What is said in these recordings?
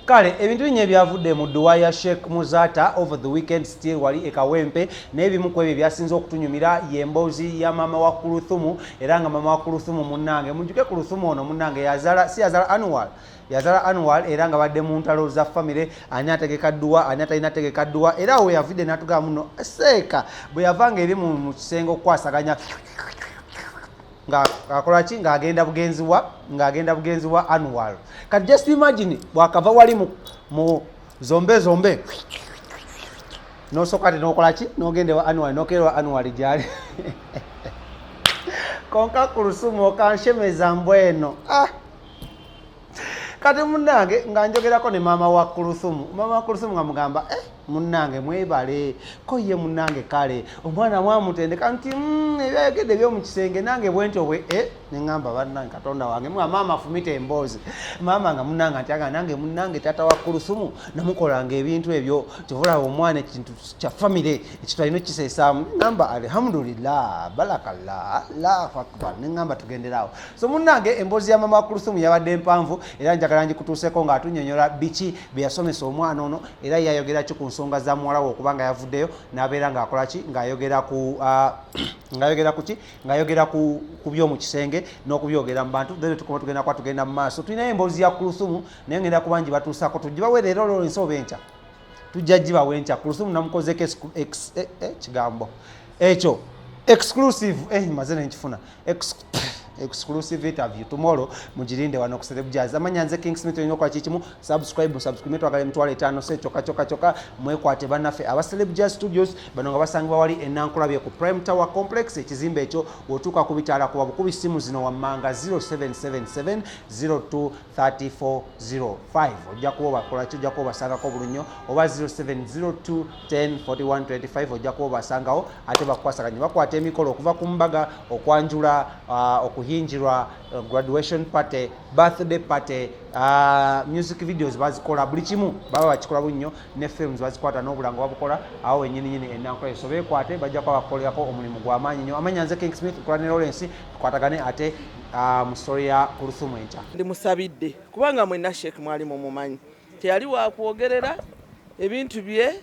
Kale ebintu binye byavudde mu dduwa ya Sheikh Muzaata over the weekend still wali ekawempe n'ebimu ku ebyo byasinze okutunyumira y'emboozi ya maama wa Kluthumu era nga maama wa Kluthumu munnange munjuke Kluthumu ono munnange yazala annual era nga badde mu ntalo za family ani ategeka dduwa ani atalina ategeka dduwa era we yavudde n'atugamba muno seeka bwe yavanga eri mu kisenge okukwasaganya ngakola ki ng'agenda bugenzi wa annual kati just imagine bwakava wali mu zombe nosooka ate n'okola ki n'ogende wa annual n'okeerwa annual gyali konka Kluthumu okanshemeza mbweno kati munnange nga njogerako ne maama wa Kluthumu nga mugamba munnange mwebale ko ye munnange kale omwana mwamutendeka nti ebyayogedde by'omukisenge nange bwentyo bwe neŋŋamba bannange katonda wange maama afumita emboozi maama nga munnange nti aga nange munnange taata wa Kluthumu namukolanga ebintu ebyo kyovulaba omwana ekintu kya famire ekitwalina kiseesaamu neŋŋamba alhamdulillah barakallah allahu akbar neŋŋamba tugenderaawo so munnange emboozi ya maama wa Kluthumu yabadde mpanvu era njagala ngikutuuseko ng'atunyonyola biki bye yasomesa omwana ono era yayogera ki ku nsonga za muwala we okuba nga yavuddeyo n'abeera ng'akola ki ng'ayogera ku by'omukisenge n'okubyogera mu bantu then tukoma tugenda mu maaso tulinayo emboozi ya Kluthumu naye ngenda kuba ngibatuusako tugibawe leero Lawrence oba enkya tujja gibawe enkya Kluthumu namukozeko kigambo ekyo exclusive maze nenkifuna exclusive interview tomorrow mujirinde wano ku Celeb Jazz amanya nze KingSmith olina okukola kikimu subscribe twagala emitwalo 5 se kyokka mwekwate bannaffe aba Celeb Jazz Studios bano nga basangibwa wali enankulabye ku Prime Tower Complex ekizimbe ekyo otuuka ku bitaala kuba bukubi simu zino wammanga 0777 023405 ojja kuba bakola ki ojja kuba basangako bulunyo oba 0702 10 41 25 ojja kuba basangawo ate bakwasaganya bakwata emikolo okuva ku mbaga okwanjula okuhinjirwa graduation party birthday party music videos bazikola buli kimu baba bakikola bunnyo ne films bazikwata n'obulango babukola awo ennyini ennankula so beekwate bajja kuba bakolerako omulimu gw'amaanyi nnyo amanya nze KingSmith tukola ne Lawrence tukwatagane ate mu story ya Kluthumu enkya ndi musabidde kubanga mwenna Sheikh mwali mumumanyi teyali wakwogerera ebintu bye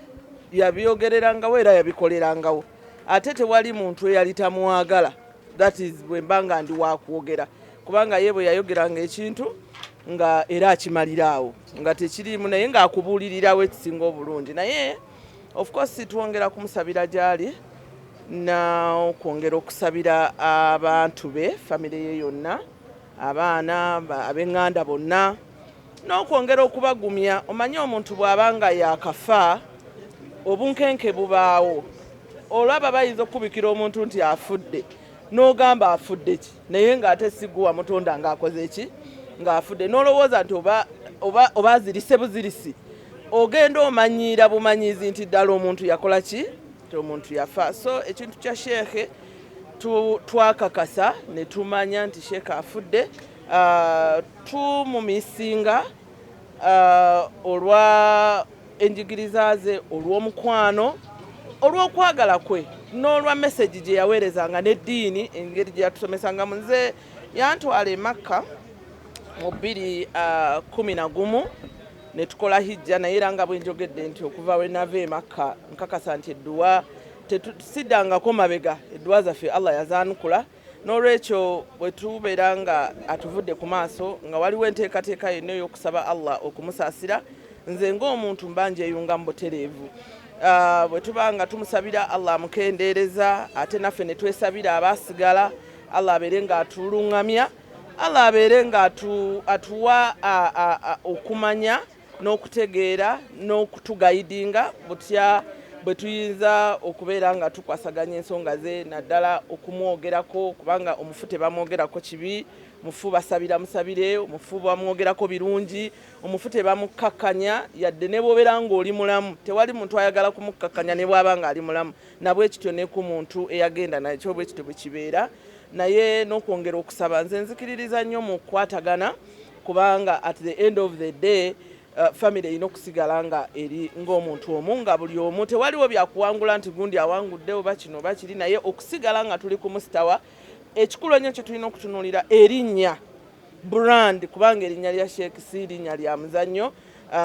yabyogererangawo era yabikolerangawo ate tewali muntu eyali tamuwagala that is bwembanga ndi wakwogera kubanga ye bwe yayogeranga ekintu nga era akimaliraawo nga tekirimu naye ng'akubuulirirawo ekisinga obulungi naye of course twongera kumusabira gyali na okwongera okusabira abantu be famire ye yonna abaana ab'eŋŋanda bonna n'okwongera okubagumya omanye omuntu bw'abanga yakafa obunkenke bubaawo olwaba bayinza okubikira omuntu nti afudde n'ogamba afudde ki naye ng'ate siguwa mutonda ng'akoze eki ng'afudde n'olowooza nti oba azirise buzirisi ogenda omanyiira bumanyizi nti ddala omuntu yakola ki ti omuntu yafa so ekintu kya sheekhe twakakasa ne tumanya nti sheekhe afudde tumumisinga olwa enjigiriza ze olw'omukwano olw'okwagala kwe n'olwa message gye yaweerezanga n'eddiini engeri gye yatusomesanga nze yantwala e Makka mu 2011 ne tukola hijja naye era nga bwe njogedde nti okuva we nava e Makka nkakasa nti edduwa siddangako mabega edduwa zaffe Allah yazaanukula n'olwekyo bwe tubeera nga atuvudde ku maaso nga waliwo enteekateeka yonna ey'okusaba Allah okumusaasira nze ng'omuntu mba njeeyunga mu butereevu bwe tuba nga tumusabira Allah amukendeereza ate naffe ne twesabira abaasigala Allah abeere ng'atuluŋŋamya Allah abeere ng'atuwa okumanya n'okutegeera n'okutugayidinga butya bwe tuyinza okubeera nga tukwasaganya ensonga ze naddala okumwogerako kubanga omufu tebamwogerako kibi mufu basabira musabire omufu bamwogerako birungi omufu tebamukakkanya yadde ne bw'obeera ng'oli mulamu tewali muntu ayagala kumukakkanya ne bw'aba nga ali mulamu nabwe ekityo ne ku muntu eyagenda nakyo bwe kityo bwe kibeera naye n'okwongera okusaba nze nzikiririza nnyo mu kukwatagana kubanga at the end of the day family erina okusigala nga eri ng'omuntu omu nga buli omu tewaliwo byakuwangula nti gundi awangudde oba kino oba kiri naye okusigala nga tuli ku musitawa ekikulu ennyo kye tulina okutunuulira erinnya brand kubanga erinnya lya Sheikh si erinnya lya muzannyo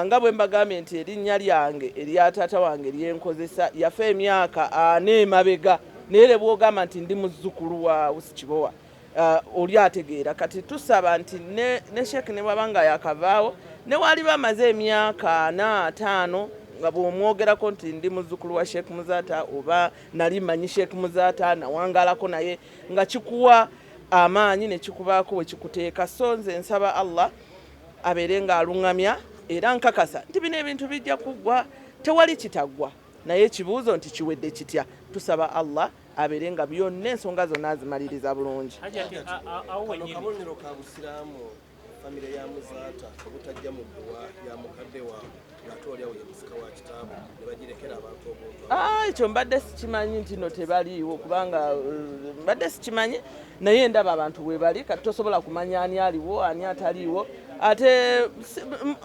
nga bwe mbagambye nti erinnya lyange erya taata wange lyenkozesa yafa emyaka 4 emabega naye ne bw'ogamba nti ndi muzzukulu wa Usikibowa oli ategeera kati tusaba nti ne Sheikh ne bwaba nga yakavaawo ne wali bamaze emyaka 4-5 nga bw'omwogerako nti ndi muzzukulu wa Sheikh Muzaata oba nali manyi Sheikh Muzaata nawangalako naye nga kikuwa amaanyi ne kikubaako we kikuteeka. So nze nsaba Allah abeere nga aluŋŋamya era nkakasa nti bino ebintu bijja kuggwa tewali kitaggwa naye ekibuuzo nti kiwedde kitya. Tusaba Allah abeere nga byonna ensonga zonna azimaliriza bulungi. Kabonero ka Busiraamu famire ya Muzaata obutajja mu dduwa ya mukadde waabwe ng'atolyawo ye musika wa kitaabu ne bagirekera abantu obuntu. Ekyo mbadde sikimanyi nti no tebaliiwo kubanga mbadde sikimanyi naye ndaba abantu bwe bali kati tosobola kumanya ani aliwo ani ataliiwo ate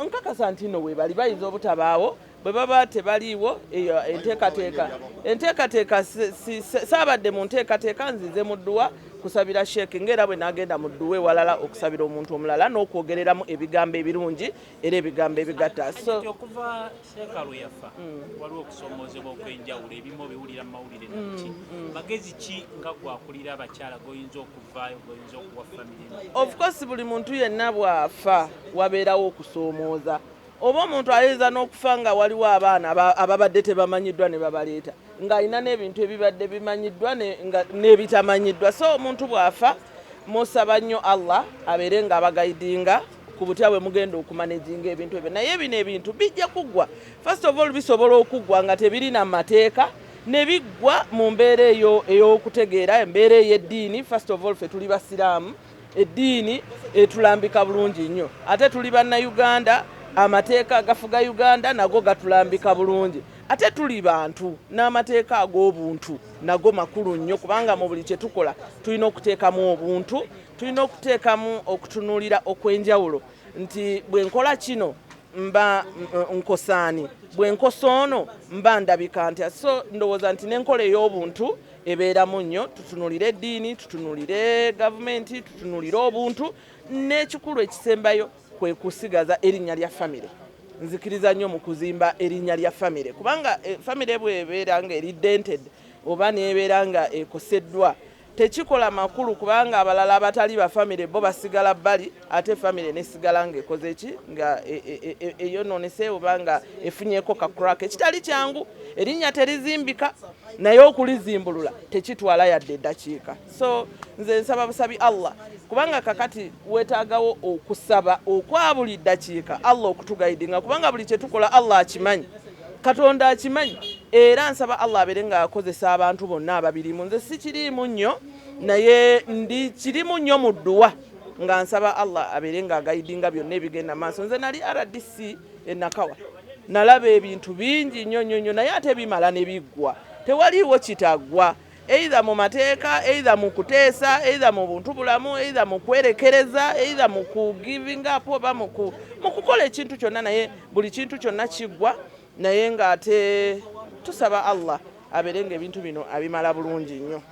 nkakasa nti no we bali bayinza obutabaawo bwe baba tebaliiwo eyo enteekateeka saabadde mu nteekateeka nzize mu dduwa kusabira Sheikh ngera bwe nagenda mu dduwa ewalala okusabira omuntu omulala n'okwogereramu ebigambo ebirungi era ebigambo ebigatta. So okuva Sheikh yafa waliwo okusomoozebwa okw'enjawulo ebimu biwulira mu mawulire nti magezi ki nga gwakulira abakyala goyinza okuvaayo goyinza okuwa famire? Of course buli muntu yenna bw'afa wabeerawo okusoomooza oba omuntu ayinza n'okufa nga waliwo abaana ababadde tebamanyiddwa ne babaleeta ng'alina n'ebintu ebibadde bimanyiddwa n'ebitamanyiddwa. So omuntu bw'afa musaba nnyo Allah abeere nga abagayidinga ku butya bwe mugenda okumanejinga ebintu ebyo naye bino ebintu bijja kuggwa. First of all bisobola okuggwa nga tebirina mateeka ne biggwa mu mbeera eyo ey'okutegeera embeera ey'eddiini. First of all ffe tuli basiraamu eddiini etulambika bulungi nnyo ate tuli bannayuganda amateeka agafuga Uganda nago gatulambika bulungi ate tuli bantu n'amateeka ag'obuntu nago makulu nnyo kubanga mu buli kye tukola tulina okuteekamu obuntu tulina okuteekamu okutunuulira okw'enjawulo nti bwe nkola kino mba nkosaani bwe nkosa ono mba ndabika ntya. So ndowooza nti n'enkola ey'obuntu ebeeramu nnyo tutunuulire eddiini tutunuulire gavumenti tutunuulire obuntu n'ekikulu ekisembayo kwe kusigaza erinnya lya famire. Nzikiriza nnyo mu kuzimba erinnya lya famire kubanga famire bw'ebeera nga eri dented oba n'ebeera nga ekoseddwa tekikola makulu kubanga abalala abatali ba famire bo basigala bbali ate famire nesigala ng'ekoze ki nga eyonoonese oba nga efunyeeko kakuraka ekitali kyangu. Erinnya terizimbika naye okulizimbulula tekitwala yadde eddakiika. So nze nsaba busabi Allah kubanga kakati weetaagawo okusaba okwa buli ddakiika Allah okutugayidinga kubanga buli kye tukola Allah akimanyi Katonda akimanyi era nsaba Allah abeere nga akozesa abantu bonna ababirimu. Nze sikiriimu nnyo naye ndi kirimu nnyo mu dduwa nga nsaba Allah abeere nga agayidinga byonna ebigenda maaso. Nze nali RDC Nakawa nalaba ebintu bingi nnyo naye ate bimala ne biggwa tewaliiwo kitaggwa either mu mateeka either mu kuteesa either mu buntu bulamu either mu kwerekereza either mu kugiving up oba mu kukola ekintu kyonna naye buli kintu kyonna kiggwa naye ng'ate tusaba Allah abeere nga ebintu bino abimala bulungi nnyo.